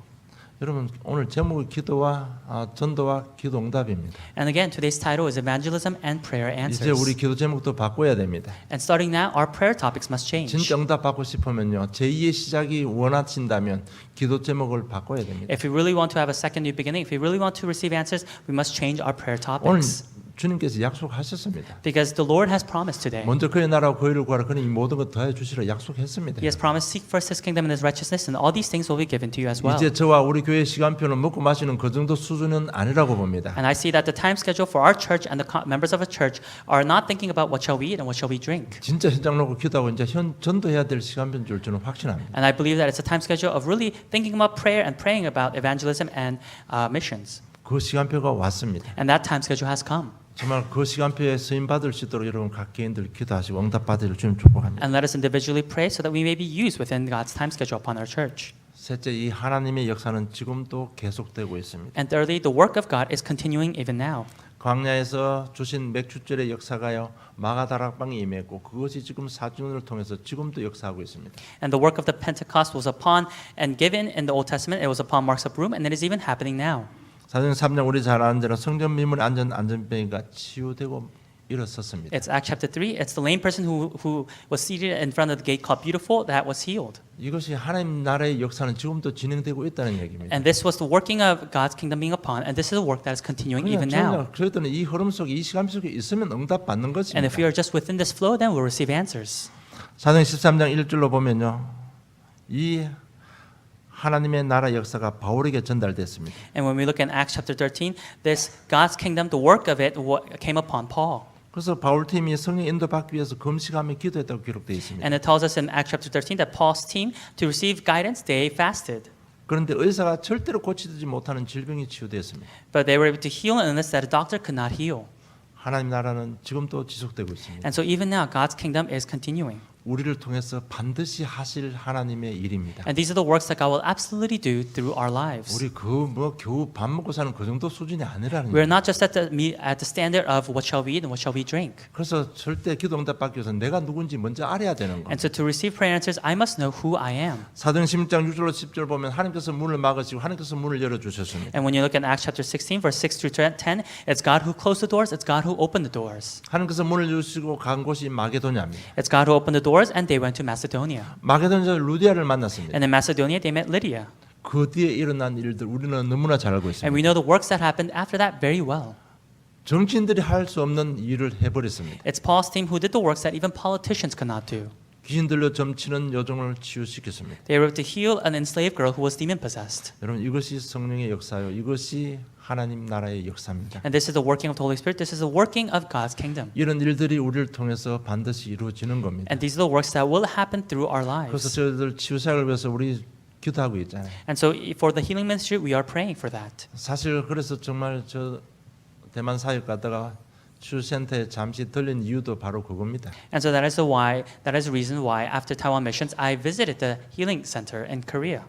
여러분 오늘 제목은 기도와 전도와 기도 응답입니다. And again, today's title is Evangelism and Prayer 이제 Answers. 우리 기도 제목도 바꿔야 됩니다. And starting now, our prayer topics must change. 진짜 응답 받고 싶으면요. 제2의 시작이 원하신다면 기도 제목을 바꿔야 됩니다. If we really want to have a second new beginning, if we really want to receive answers, we must change our prayer 오늘 topics. 주님께서 약속하셨습니다. Because the Lord has promised today. 먼저 그의 나라와 그의를 구하라. 그는 이 모든 것 더해 주시라 약속했습니다. He has promised, seek first His kingdom and His righteousness, and all these things will be given to you as well. 이제 저와 우리 교회 시간표는 먹고 마시는 그 정도 수준은 아니라고 봅니다. And I see that the time schedule for our church and the members of a church are not thinking about what shall we eat and what shall we drink. 진짜 현장 놓고 기도하고 이제 전도해야 될 시간표인 줄 저는 확신합니다. And I believe that it's a time schedule of really thinking about prayer and praying about evangelism and missions. 그 시간표가 왔습니다. And that time schedule has come. 정말 그 시간표에 쓰임 받을 수 있도록 여러분 각 개인들 기도하시고 응답 받으리를 주님 축복합니다. And let us individually pray so that we may be used within God's time schedule upon our church. 셋째, 이 하나님의 역사는 지금도 계속되고 있습니다. And thirdly, the work of God is continuing even now. 광야에서 주신 맥주절의 역사가요 마가다락방에 임했고 그것이 지금 사준을 통해서 지금도 역사하고 있습니다. And the work of the Pentecost was upon and given in the Old Testament. It was upon Mark's upper room, and it is even happening now. 사도행 3장 우리 잘 아는 대로 성전 미문에 앉은 안전병이가 치유되고 일어섰습니다. It's Acts chapter 3. It's the lame person who was seated in front of the gate called Beautiful that was healed. 이것이 하나님 나라의 역사는 지금도 진행되고 있다는 얘기입니다. And this was the working of God's kingdom being upon, and this is a work that is continuing even now. 저희들은 이 흐름 속에 이 시간 속에 있으면 응답 받는 것입니다. And if we are just within this flow, then we'll receive answers. 사도행 13장 1절로 보면요. 이 하나님의 나라 역사가 바울에게 전달됐습니다. And when we look in Acts chapter 13, this God's kingdom, the work of it came upon Paul. 그래서 바울 팀이 성령 인도받기 위해서 금식하며 기도했다고 기록되어 있습니다. And it tells us in Acts chapter 13 that Paul's team, to receive guidance, they fasted. 그런데 의사가 절대로 고치지 못하는 질병이 치유되었습니다. But they were able to heal an illness that a doctor could not heal. 하나님 나라는 지금도 지속되고 있습니다. And so even now, God's kingdom is continuing. 우리를 통해서 반드시 하실 하나님의 일입니다. And these are the works that God will absolutely do through our lives. 우리 겨우 밥 먹고 사는 그 정도 수준이 아니라는 We're 거예요. not just at the standard of what shall we eat and what shall we drink. 그래서 절대 기도 응답 받기 위해서 내가 누군지 먼저 알아야 되는 거예요. And so to receive prayer answers, I must know who I am. 사도행 16장 6절로 10절 보면 하나님께서 문을 막으시고 하나님께서 문을 열어 주셨습니다. And when you look at Acts chapter 16, verse 6 through 10, it's God who closed the doors, it's God who opened the doors. 하나님께서 문을 열으시고 간 곳이 마게도냐입니다. It's God who opened the doors, and they went to Macedonia. 마게도냐 루디아를 만났습니다. And in Macedonia, they met Lydia. 그 뒤에 일어난 일들 우리는 너무나 잘 알고 And we 있습니다. know the works that happened after that very well. 정치인들이 할 수 없는 일을 해버렸습니다. It's Paul's team who did the works that even politicians could not do. 귀신 들려 점치는 여종을 치유시켰습니다. They were able to heal an enslaved girl who was demon possessed. 여러분 이것이 성령의 역사요. 이것이 하나님 나라의 역사입니다. And this is the working of the Holy Spirit. This is the working of God's kingdom. 이런 일들이 우리를 통해서 반드시 이루어지는 겁니다. And these are the works that will happen through our 그래서 lives. 저희들 치유 사역을 위해서 우리 기도하고 있잖아요. And so for the healing ministry, we are praying for that. 사실 그래서 정말 저 대만 사역 갔다가 치유센터에 잠시 들린 이유도 바로 그겁니다. And so that is the reason why after Taiwan missions, I visited the healing center in Korea.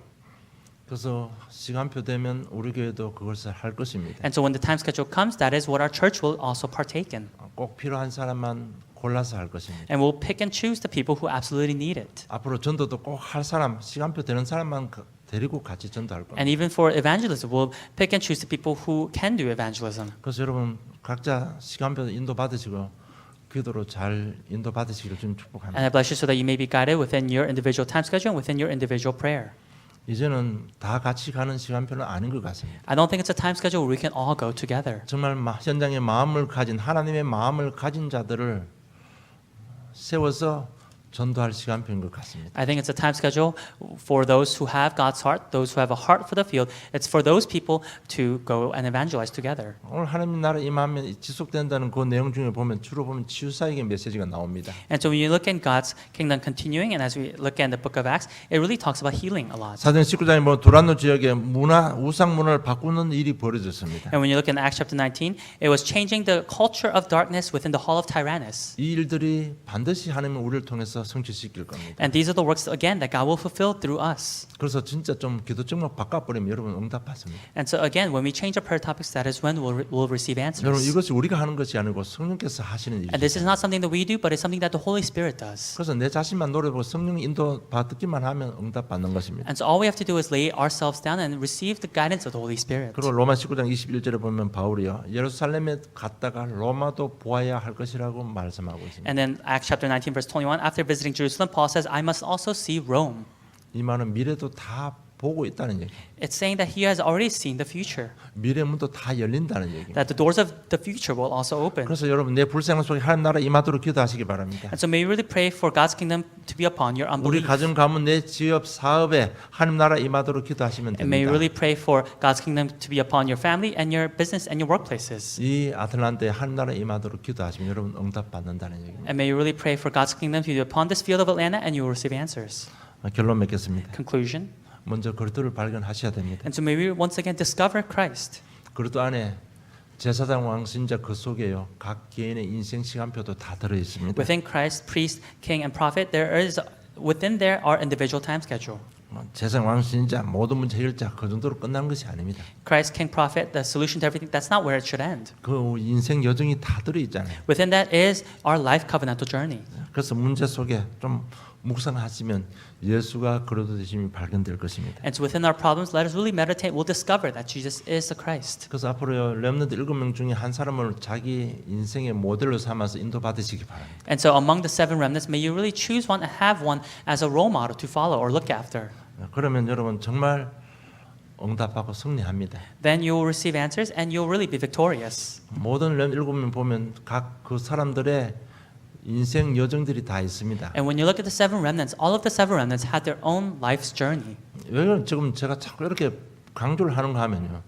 그래서 시간표 되면 우리 교회도 그것을 할 것입니다. And so when the time schedule comes, that is what our church will also partake in. 꼭 필요한 사람만 골라서 할 것입니다. And we'll pick and choose the people who absolutely need it. 앞으로 전도도 꼭 할 사람, 시간표 되는 사람만 데리고 같이 전도할 겁니다. And even for evangelism, we'll pick and choose the people who can do evangelism. 그래서 여러분 각자 시간표 인도 받으시고 기도로 잘 인도 받으시기를 좀 축복합니다. And I bless you so that you may be guided within your individual time schedule and within your individual prayer. 이제는 다 같이 가는 시간표는 아닌 것 같습니다. I don't think it's a time schedule where we can all go together. 정말 현장의 마음을 가진 하나님의 마음을 가진 자들을 세워서 전도할 시간표인 것 같습니다. I think it's a time schedule for those who have God's heart, those who have a heart for the field. It's for those people to go and evangelize together. 오늘 하나님 나라 임하면 지속된다는 그 내용 중에 보면 주로 보면 치유사역의 메시지가 나옵니다. And so when you look in God's kingdom continuing, and as we look in the book of Acts, it really talks about healing a lot. 사도행 19장에 보면 두란노 지역에 우상 문화를 바꾸는 일이 벌어졌습니다. And when you look in Acts chapter 19, it was changing the culture of darkness within the hall of Tyrannus. 이 일들이 반드시 하나님은 우리를 통해서 성취시킬 겁니다. And these are the works again that God will fulfill through us. 그래서 진짜 좀 기도 제목 바꿔버리면 여러분 응답 받습니다. And so again, when we change our prayer topics, that is when we'll receive 여러분 answers. 이것이 우리가 하는 것이 아니고 성령께서 하시는 And this is 일이죠. not something that we do, but it's something that the Holy Spirit does. 그래서 내 자신만 노래보고 성령 인도 받기만 하면 응답 받는 것입니다. And so all we have to do is lay ourselves down and receive the guidance of the Holy Spirit. 그리고 로마 19장 21절에 보면 바울이요 예루살렘에 갔다가 로마도 보아야 할 것이라고 말씀하고 있습니다. And then Acts chapter 19, verse 21, after visiting Jerusalem, Paul says, I must also see Rome. 이 말은 미래도 다 보고 있다는 얘기. It's saying that he has already seen the future, 미래 문도 다 열린다는 얘기입니다. that the doors of the future will also open. 그래서 여러분 내 불생활 속에 하나님 나라 임하도록 기도하시기 바랍니다. And so may we really pray for God's kingdom to be upon your 우리 unbelief. 가정 가문 내 지역 사업에 하나님 나라 임하도록 기도하시면 And may you 됩니다. really pray for God's kingdom to be upon your family and your business and your workplaces. 이 아틀란타에 하나님 나라 임하도록 기도하시면 여러분 응답 받는다는 얘기입니다. And may you really pray for God's kingdom to be upon this field of Atlanta and you will receive answers. 결론 맺겠습니다. Conclusion. 먼저 그리스도를 발견하셔야 됩니다. And so may we once again discover Christ. 그리스도 안에 제사장 왕신자 그 속에요 각 개인의 인생 시간표도 다 들어 있습니다. Within Christ, priest, king, and prophet, within there are individual time schedule. 세상 왕신자 모든 문제 해결자 그 정도로 끝난 것이 아닙니다. Christ, King, Prophet, the solution to everything. That's not where it should end. 그 인생 여정이 다 들어 있잖아요. Within that is our life covenantal journey. 그래서 문제 속에 좀 묵상하시면 예수가 그리스도 되심이 발견될 것입니다. And so within our problems, let us really meditate. We'll discover that Jesus is the Christ. 그래서 앞으로 렘넌트 7명 중에 한 사람을 자기 인생의 모델로 삼아서 인도받으시기 바랍니다. And so among the 7 remnants, may you really choose one and have one as a role model to follow or look after. 그러면 여러분 정말 응답하고 승리합니다. Then you will receive answers and you'll really be victorious. 모든 렘 7명 보면 각 그 사람들의 인생 여정들이 다 있습니다. And when you look at the 7 remnants, all of the 7 remnants had their own life's journey. 왜 지금 제가 자꾸 이렇게 강조를 하는가 하면요.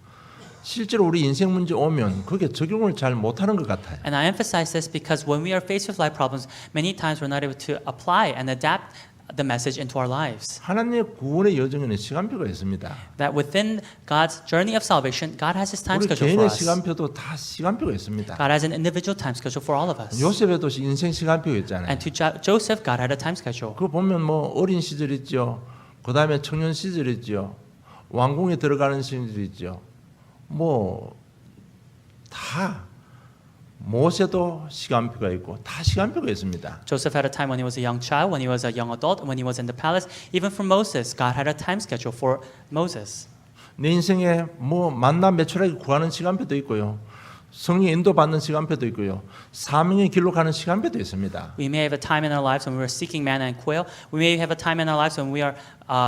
실제로 우리 인생 문제 오면 그게 적용을 잘 못하는 것 같아요. And I emphasize this because when we are faced with life problems, many times we're not able to apply and adapt the message into our lives. 하나님의 구원의 여정에는 시간표가 있습니다. That within God's journey of salvation, God has His time 우리 schedule for 개인의 us. 시간표도 다 시간표가 있습니다. God has an individual time schedule for all of us. 요셉에도 인생 시간표가 있잖아요. And to Joseph, God had a time schedule. 그거 보면 뭐 어린 시절 있죠. 그 다음에 청년 시절 있죠. 왕궁에 들어가는 시절 있죠. 뭐 다 모세도 시간표가 있고 다 시간표가 있습니다. Joseph had a time when he was a young child, when he was a young adult, when he was in the palace. Even for Moses, God had a time schedule for Moses. 내 인생에 뭐 만나 매출하게 구하는 시간표도 있고요. 성령 인도받는 시간표도 있고요. 사명의 길로 가는 시간표도 있습니다. We may have a time in our lives when we are seeking manna and quail. We may have a time in our lives when we are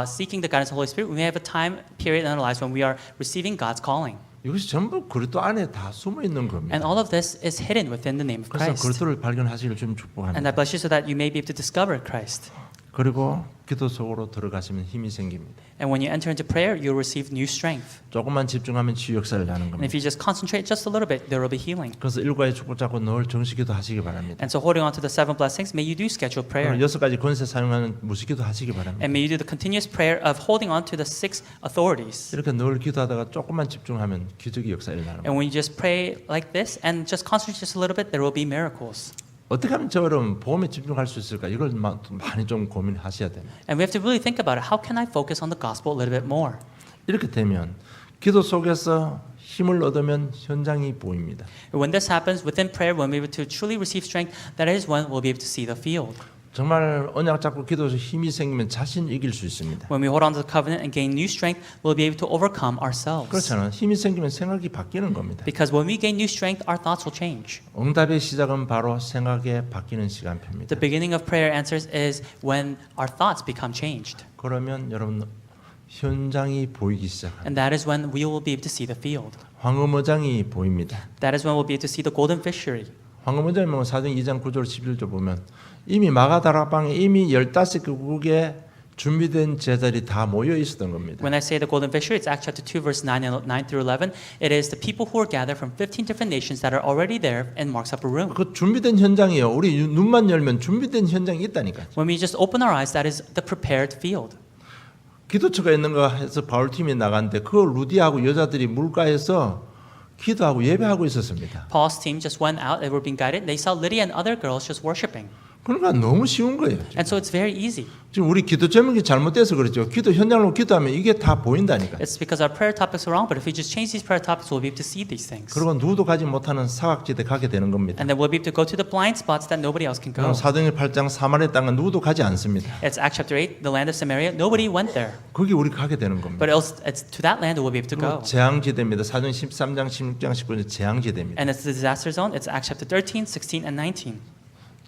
seeking the guidance of the Holy Spirit. We may have a time period in our lives when we are receiving God's calling. 이것이 전부 그리스도 안에 다 숨어 있는 겁니다. And all of this is hidden within the name of 그래서 Christ. 그리스도를 발견하시기를 좀 And 축복합니다. I bless you so that you may be able to discover Christ. 그리고 기도 속으로 들어가시면 힘이 생깁니다. And when you enter into prayer, you'll receive new strength. 조금만 집중하면 치유 역사를 하는 And 겁니다. if you just concentrate just a little bit, there will be healing. 그래서 일과의 축복 잡고 늘 정식기도 하시기 바랍니다. And so holding on to the 7 blessings, may you do scheduled prayer. 6가지 권세 사용하는 무식기도 하시기 바랍니다. And may you do the continuous prayer of holding on to the 6 authorities. 이렇게 늘 기도하다가 조금만 집중하면 기적이 역사를 나는 겁니다. And when you just pray like this and just concentrate just a little bit, there will be miracles. 어떻게 하면 저런 보험에 집중할 수 있을까? 이걸 많이 좀 고민하셔야 됩니다. And we have to really think about it. How can I focus on the gospel a little bit more? 이렇게 되면 기도 속에서 힘을 얻으면 현장이 보입니다. When this happens within prayer, when we're able to truly receive strength, that is when we'll be able to see the field. 정말 언약 잡고 기도해서 힘이 생기면 자신 이길 수 있습니다. When we hold on to the covenant and gain new strength, we'll be able to overcome ourselves. 그렇잖아요. 힘이 생기면 생각이 바뀌는 겁니다. Because when we gain new strength, our thoughts will change. 응답의 시작은 바로 생각에 바뀌는 시간표입니다. The beginning of prayer answers is when our thoughts become changed. 그러면 여러분 현장이 보이기 시작합니다. And that is when we will be able to see the field. 황금어장이 보입니다. That is when we'll be able to see the golden fishery. 황금어장이 뭐 사도행 2장 9절 11절 보면 이미 마가다락방에 이미 15개국에 준비된 제자들이 다 모여 있었던 겁니다. When I say the golden fishery, it's Acts chapter 2, verse 9 through 11. It is the people who are gathered from 15 different nations that are already there in Mark's upper room. 그 준비된 현장이에요. 우리 눈만 열면 준비된 현장이 있다니까. When we just open our eyes, that is the prepared field. 기도처가 있는가 해서 바울팀이 나갔는데 그 루디하고 여자들이 물가에서 기도하고 예배하고 있었습니다. Paul's team just went out, they were being guided. They saw Lydia and other girls just worshiping. 그러니까 너무 쉬운 거예요. And so it's very easy. 지금 우리 기도 제목이 잘못돼서 그렇죠. 기도 현장으로 기도하면 이게 다 보인다니까. It's because our prayer topics are wrong, but if we just change these prayer topics, we'll be able to see these things. 그리고 누구도 가지 못하는 사각지대 가게 되는 겁니다. And then we'll be able to go to the blind spots that nobody else can go. 사도행전 8장 사마리아 땅은 누구도 가지 않습니다. It's Acts chapter 8, the land of Samaria. Nobody went there. 거기 우리 가게 되는 겁니다. But it's to that land we'll be able to go. 재앙지대입니다. 사도행 13장 16장 19장 재앙지대입니다. And it's the disaster zone. It's Acts chapter 13, 16, and 19.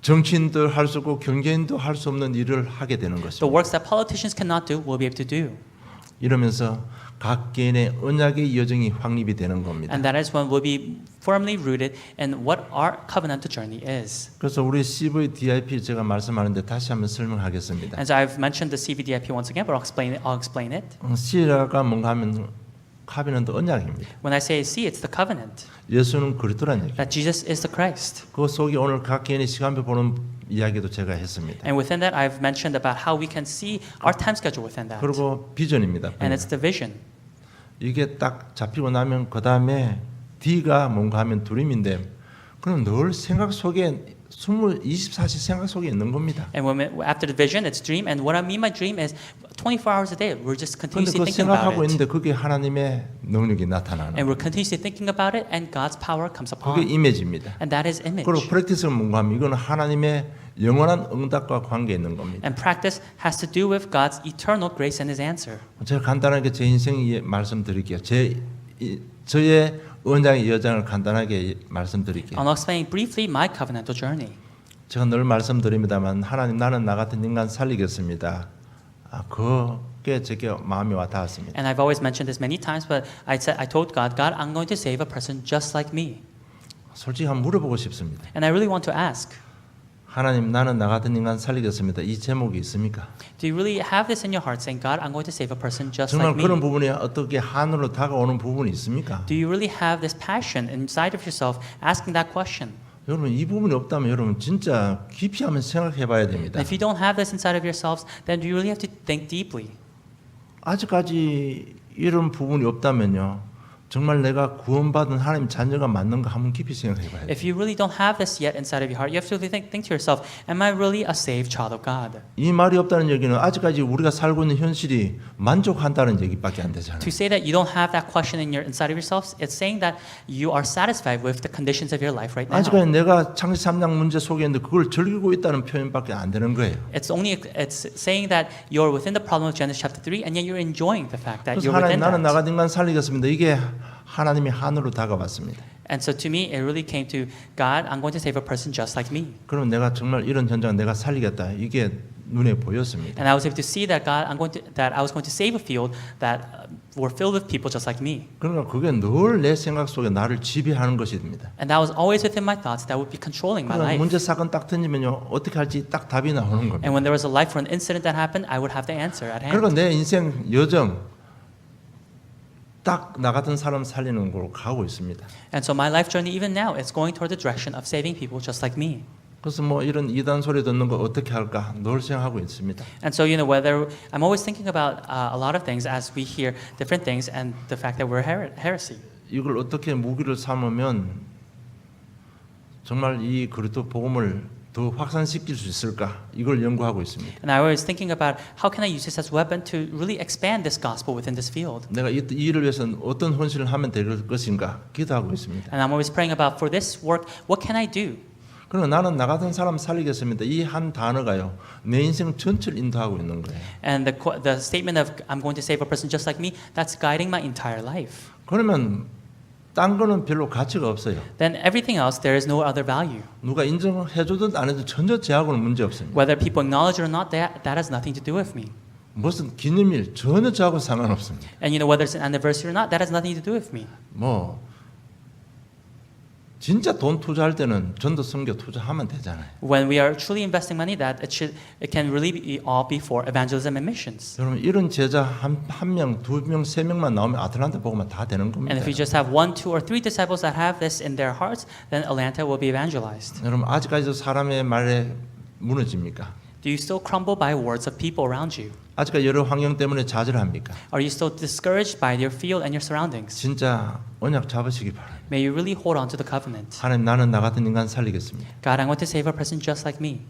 정치인들 할 수 없고 경제인도 할 수 없는 일을 하게 되는 The 것입니다. works that politicians cannot do, we'll be able to do. 이러면서 각 개인의 언약의 여정이 확립이 되는 겁니다. And that is when we'll be firmly rooted in what our covenantal journey is. 그래서 우리 CVDIP 제가 말씀하는데 다시 한번 설명하겠습니다. And so I've mentioned the CVDIP once again, but I'll explain it. C가 뭔가 하면 카비넌트 언약입니다. When I say C, it's the covenant. 예수는 그리스도란 얘기. That Jesus is the Christ. 그 속에 오늘 각 개인의 시간표 보는 이야기도 제가 했습니다. And within that, I've mentioned about how we can see our time schedule within that. 그리고 비전입니다. And it's the vision. 이게 딱 잡히고 나면 그 다음에 D가 뭔가 하면 두림인데 그럼 늘 생각 속에 24시 생각 속에 있는 겁니다. And after the vision, it's dream. And what I mean by dream is 24 hours a day. We're just 그런데 continuously 그 thinking about 생각하고 it. 있는데 그게 하나님의 능력이 나타나는 And we're continuously thinking about it, and God's power comes 그게 upon. 이미지입니다. And that is image. 그리고 프랙티스를 뭔가 하면 이거는 하나님의 영원한 응답과 관계 있는 겁니다. And practice has to do with God's eternal grace and His answer. 제가 간단하게 제 인생 말씀드릴게요. 저의 언약의 여정을 간단하게 말씀드릴게요. I'll explain briefly my covenantal journey. 제가 늘 말씀드립니다만 하나님 나는 나 같은 인간 살리겠습니다. 그게 제게 마음이 와 닿았습니다. And I've always mentioned this many times, but I told God, God, I'm going to save a person just like me. 솔직히 한번 물어보고 싶습니다. And I really want to ask, 하나님 나는 나 같은 인간 살리겠습니다. 이 제목이 있습니까? do you really have this in your heart, saying, God, I'm going to save a person just 정말 like 그런 me? 부분이 어떻게 한으로 다가오는 부분이 있습니까? Do you really have this passion inside of yourself asking that question? 여러분 이 부분이 없다면 여러분 진짜 깊이 한번 생각해 봐야 됩니다. And if you don't have this inside of yourselves, then you really have to think deeply. 아직까지 이런 부분이 없다면요. 정말 내가 구원받은 하나님 자녀가 맞는가 한번 깊이 생각해 봐야 돼요. If you really don't have this yet inside of your heart, you have to really think to yourself, am I really a saved child of God? 이 말이 없다는 얘기는 아직까지 우리가 살고 있는 현실이 만족한다는 얘기밖에 안 되잖아요. To say that you don't have that question inside of yourselves, it's saying that you are satisfied with the conditions of your life right now. 아직까지 내가 창세 3장 문제 속에 있는데 그걸 즐기고 있다는 표현밖에 안 되는 거예요. It's saying that you're within the problem of Genesis chapter 3, and yet you're enjoying the fact that 그래서 you're 하나님 within 나는 나 that. 같은 인간 살리겠습니다. 이게 하나님이 한으로 다가왔습니다. And so to me, it really came to God, I'm going to save a person just like me. 그럼 내가 정말 이런 현장 내가 살리겠다. 이게 눈에 보였습니다. And I was able to see that I was going to save a field that were filled with people just like me. 그러니까 그게 늘 내 생각 속에 나를 지배하는 것입니다. And that was always within my thoughts that would be controlling my 그러니까 life. 문제 사건 딱 던지면요 어떻게 할지 딱 답이 나오는 겁니다. And when there was a life or an incident that happened, I would have the answer at hand. 그리고 내 인생 여정 딱 나 같은 사람 살리는 걸로 가고 있습니다. And so my life journey even now is going toward the direction of saving people just like me. 그래서 뭐 이런 이단 소리 듣는 거 어떻게 할까 늘 생각하고 있습니다. And so whether I'm always thinking about a lot of things as we hear different things and the fact that we're heresy. 이걸 어떻게 무기를 삼으면 정말 이 그리스도 복음을 더 확산시킬 수 있을까 이걸 연구하고 있습니다. And I was thinking about how can I use this as a weapon to really expand this gospel within this field. 내가 이 일을 위해서는 어떤 헌신을 하면 될 것인가 기도하고 있습니다. And I'm always praying about for this work, what can I do? 그러나 나는 나 같은 사람 살리겠습니다. 이 한 단어가요 내 인생 전체를 인도하고 있는 거예요. And the statement of I'm going to save a person just like me, that's guiding my entire life. 그러면 딴 거는 별로 가치가 없어요. Then everything else, there is no other value. 누가 인정해주든 안 해도 전혀 제하고는 문제 없습니다. Whether people acknowledge it or not, that has nothing to do with me. 무슨 기념일 전혀 저하고 상관없습니다. And whether it's an anniversary or not, that has nothing to do with me. 뭐 진짜 돈 투자할 때는 전도 선교 투자하면 되잖아요. When we are truly investing money, it can really all be for evangelism and missions. 여러분 이런 제자 한 명, 두 명, 세 명만 나오면 아틀란타 복음만 다 되는 겁니다. And if we just have 1, 2, or 3 disciples that have this in their hearts, then Atlanta will be evangelized. 여러분 아직까지도 사람의 말에 무너집니까? Do you still crumble by words of people around you? 아직까지 여러 환경 때문에 좌절합니까? Are you still discouraged by your field and your surroundings? 진짜 언약 잡으시기 바랍니다. May you really hold on to the covenant. 하나님 나는 나 같은 인간 살리겠습니다. God, I'm going to save a person just like me.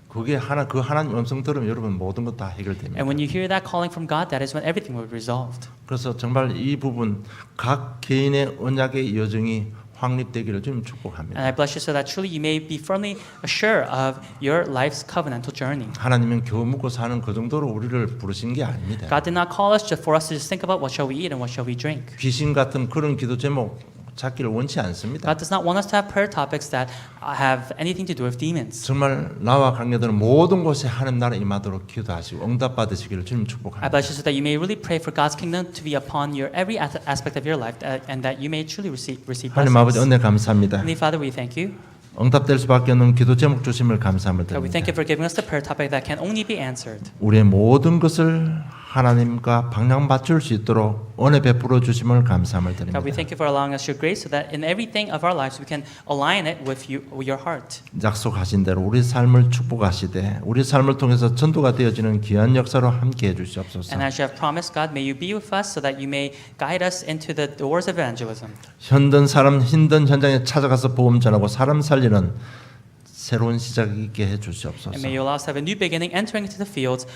그게 그 하나님 음성 들으면 여러분 모든 것 다 해결됩니다. And when you hear that calling from God, that is when everything will be resolved. 그래서 정말 이 부분 각 개인의 언약의 여정이 확립되기를 좀 축복합니다. And I bless you so that truly you may be firmly assured of your life's covenantal journey. 하나님은 겨우 먹고 사는 그 정도로 우리를 부르신 게 아닙니다. God did not call us just for us to just think about what shall we eat and what shall we drink. 귀신 같은 그런 기도 제목 찾기를 원치 않습니다. God does not want us to have prayer topics that have anything to do with demons. 정말 나와 관계되는 모든 곳에 하나님 나라 임하도록 기도하시고 응답 받으시기를 주님 I 축복합니다. bless you so that you may really pray for God's kingdom to be upon your every aspect of your life, and that you may truly receive 하나님 아버지 blessings. 은혜 감사합니다. Heavenly Father, we thank you. 응답될 수밖에 없는 기도 제목 주심을 감사함을 God, we thank 드립니다. you for giving us the prayer topic that can only be answered. 우리의 모든 것을 하나님과 방향 맞출 수 있도록 은혜 베풀어 주심을 감사함을 God, we 드립니다. thank you for allowing us your grace so that in everything of our lives we can align it with your heart. 약속하신 대로 우리 삶을 축복하시되 우리 삶을 통해서 전도가 되어지는 귀한 역사로 함께해 주시옵소서. And as you have promised, God, may you be with us so that you may guide us into the doors of evangelism. 힘든 사람 힘든 현장에 찾아가서 복음 전하고 사람 살리는 새로운 시작이 있게 해 And 주시옵소서. may you allow us to have a new beginning entering into the fields